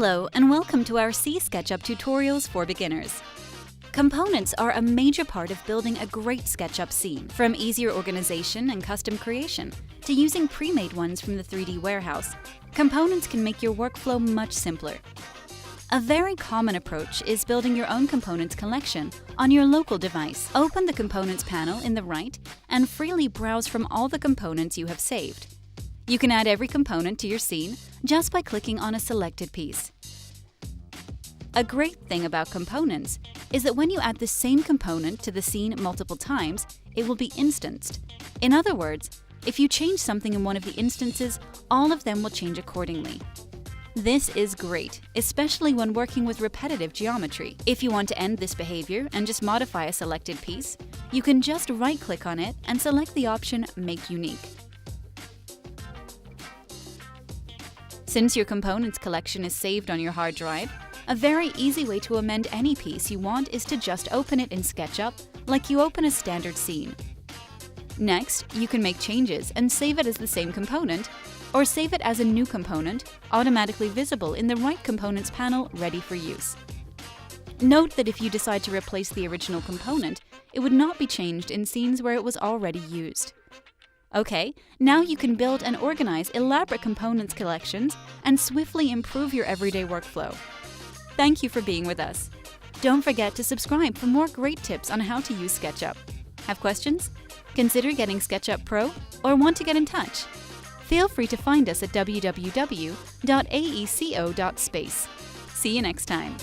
Hello and welcome to our SketchUp tutorials for beginners. Components are a major part of building a great SketchUp scene, from easier organization and custom creation to using pre-made ones from the 3D warehouse. Components can make your workflow much simpler. A very common approach is building your own components collection on your local device. Open the Components panel in the right and freely browse from all the components you have saved. You can add every component to your scene just by clicking on a selected piece. A great thing about components is that when you add the same component to the scene multiple times, it will be instanced. In other words, if you change something in one of the instances, all of them will change accordingly. This is great, especially when working with repetitive geometry. If you want to end this behavior and just modify a selected piece, you can just right-click on it and select the option Make Unique. Since your components collection is saved on your hard drive, a very easy way to amend any piece you want is to just open it in SketchUp like you open a standard scene. Next, you can make changes and save it as the same component, or save it as a new component, automatically visible in the right Components panel ready for use. Note that if you decide to replace the original component, it would not be changed in scenes where it was already used. Okay, now you can build and organize elaborate components collections and swiftly improve your everyday workflow. Thank you for being with us. Don't forget to subscribe for more great tips on how to use SketchUp. Have questions? Consider getting SketchUp Pro or want to get in touch? Feel free to find us at www.aeco.space. See you next time.